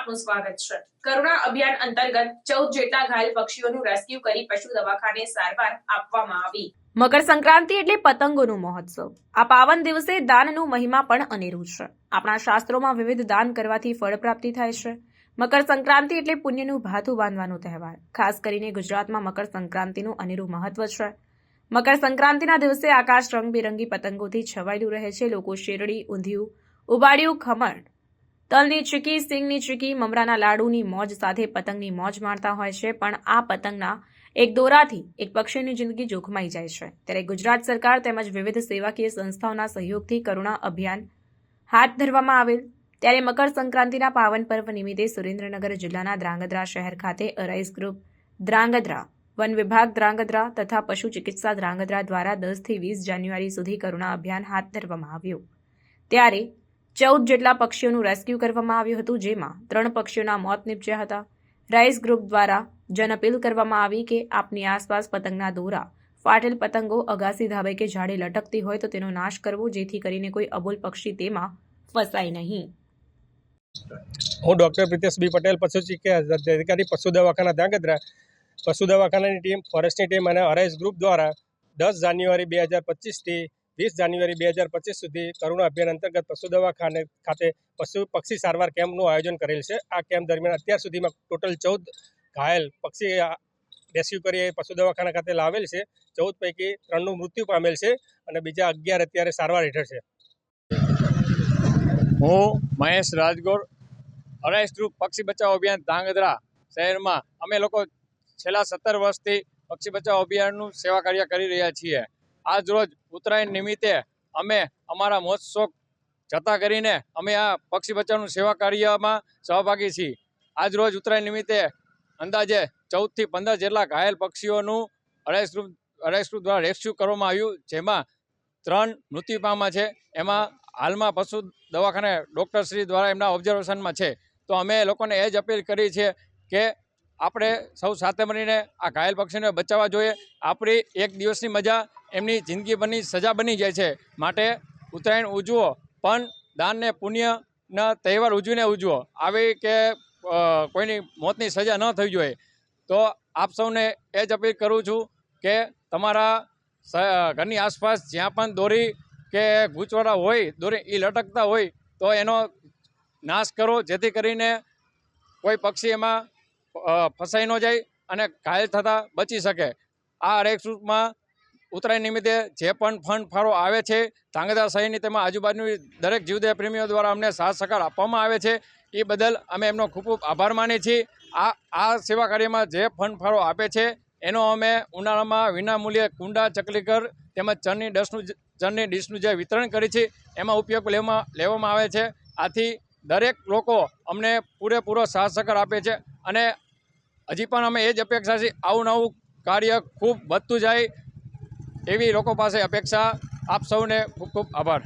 આપનું સ્વાગત છે। કરુણા અભિયાન અંતર્ગત 14 જેટલા ઘાયલ પક્ષીઓનું રેસ્ક્યુ કરી પશુ દવાખાને સારવાર આપવામાં આવી। મકર સંક્રાંતિ એટલે પતંગોનું મહોત્સવ। આ પાવન દિવસે દાનનું મહિમા પણ અનેરું છે। આપણા શાસ્ત્રોમાં વિવિધ દાન કરવાથી ફળ પ્રાપ્તિ થાય છે। મકર સંક્રાંતિ એટલે પુણ્યનું ભાથું બાંધવાનો તહેવાર। ખાસ કરીને ગુજરાતમાં મકર સંક્રાંતિનું અનેરું મહત્વ છે। મકર સંક્રાંતિના દિવસે આકાશ રંગબેરંગી પતંગોથી છવાયેલું રહે છે। લોકો શેરડી, ઊંધિયું, ઉબાડિયું, ખમણ, તલની ચીકી, સિંગની ચીકી, મમરાના લાડુની મોજ સાથે પતંગની મોજ માણતા હોય છે। પણ આ પતંગના એક દોરાથી એક પક્ષીની જિંદગી જોખમાઈ જાય છે। ત્યારે ગુજરાત સરકાર તેમજ વિવિધ સેવાકીય સંસ્થાઓના સહયોગથી કરુણા અભિયાન હાથ ધરવામાં આવેલ। ત્યારે મકર સંક્રાંતિના પાવન પર્વ નિમિત્તે સુરેન્દ્રનગર જિલ્લાના ધ્રાંગધ્રા શહેર ખાતે અરાઇઝ ગ્રુપ ધ્રાંગધ્રા, વન વિભાગ ધ્રાંગધ્રા તથા પશુ ચિકિત્સા ધ્રાંગધ્રા દ્વારા 10 થી 20 જાન્યુઆરી સુધી કરુણા અભિયાન હાથ ધરવામાં આવ્યું। ત્યારે 14 જેટલા પક્ષીઓનું રેસ્ક્યુ કરવામાં આવ્યું હતું, જેમાં 3 પક્ષીઓના મોત નીપજ્યા હતા। રાઇઝ ગ્રુપ દ્વારા જન અપીલ કરવામાં આવી કે આપની આસપાસ પતંગના દોરા, ફાટેલ પતંગો અગાસી, ધાબે કે ઝાડે લટકતી હોય તો તેનો નાશ કરવો, જેથી કરીને કોઈ અબોલ પક્ષી તેમાં ફસાય નહીં। હું ડૉક્ટર પ્રિતેશ બી પટેલ, પશુ ચિકિત્સા અધિકારી, પશુ દવાખાના ધ્રાંગધ્રા। પશુ દવાખાનાની ટીમ, ફોરેસ્ટની ટીમ અને અરાઇઝ ગ્રુપ દ્વારા 10 જાન્યુઆરી 2025 થી 20 જાન્યુઆરી 2025 સુધી કરુણા અભિયાન અંતર્ગત પશુ દવાખાને ખાતે પશુ પક્ષી સારવાર કેમ્પનું આયોજન કરેલ છે। આ કેમ્પ દરમિયાન અત્યાર સુધીમાં ટોટલ 14 ઘાયલ પક્ષી રેસ્ક્યુ કરી પશુ દવાખાના ખાતે લાવેલ છે। 14 પૈકી 3નું મૃત્યુ પામેલ છે અને બીજા 11 અત્યારે સારવાર હેઠળ છે। હું મહેશ રાજગોર, અરાઇઝ ગ્રુપ પક્ષી બચાવ અભિયાન ધ્રાંગધ્રા શહેરમાં અમે લોકો છેલ્લા 17 વર્ષથી પક્ષી બચાવ અભિયાનનું સેવા કાર્ય કરી રહ્યા છીએ। આજ રોજ ઉત્તરાયણ નિમિત્તે અમે અમારા મોજ શોખ જતા કરીને અમે આ પક્ષી બચાવનું સેવા કાર્યમાં સહભાગી છીએ। આજ રોજ ઉત્તરાયણ નિમિત્તે અંદાજે 14 થી 15 જેટલા ઘાયલ પક્ષીઓનું અરાઇઝ ગ્રુપ દ્વારા રેસ્ક્યુ કરવામાં આવ્યું, જેમાં 3 મૃત્યુ પામ્યા છે। એમાં હાલમાં પશુ દવાખાને ડૉક્ટરશ્રી દ્વારા એમના ઓબ્ઝર્વેશનમાં છે। તો અમે લોકોને એ જ અપીલ કરી છે કે આપણે સૌ સાથે મળીને આ ઘાયલ પક્ષીને બચાવવા જોઈએ। આપણી એક દિવસની મજા એમની જિંદગી બની સજા બની જાય છે। માટે ઉત્તરાયણ ઉજવો, પણ દાન ને પુણ્યના તહેવાર ઉજવીને ઉજવો, આવી કે કોઈની મોતની સજા ન થવી જોઈએ। તો આપ સૌને એ જ અપીલ કરું છું કે તમારા ઘરની આસપાસ જ્યાં પણ દોરી કે ગૂંચવાડા હોય, દોરી એ લટકતા હોય તો એનો નાશ કરો, જેથી કરીને કોઈ પક્ષી એમાં ફસાઈ ન જાય અને ઘાયલ થતાં બચી શકે। આ અરાઇઝ ગ્રુપમાં ઉત્તરાયણ નિમિત્તે જે પણ ફંડ ફાળો આવે છે ધ્રાંગધ્રા શહેરની તેમાં આજુબાજુની દરેક જીવદયા પ્રેમીઓ દ્વારા અમને સાથ સહકાર આપવામાં આવે છે। એ બદલ અમે એમનો ખૂબ ખૂબ આભાર માનીએ છીએ। આ સેવા કાર્યમાં જે ફંડ ફાળો આપે છે એનો અમે ઉનાળામાં વિનામૂલ્યે કુંડા, ચકલીઘર તેમજ ચરની ડીશનું જે વિતરણ કરી છે એમાં ઉપયોગ લેવામાં આવે છે। આથી દરેક લોકો અમને પૂરેપૂરો સાથ સહકાર આપે છે અને હજી પણ અમે એ જ અપેક્ષા છે આવું નવું કાર્ય ખૂબ વધતું જાય એવી લોકો પાસે અપેક્ષા। આપ સૌને ખૂબ ખૂબ આભાર।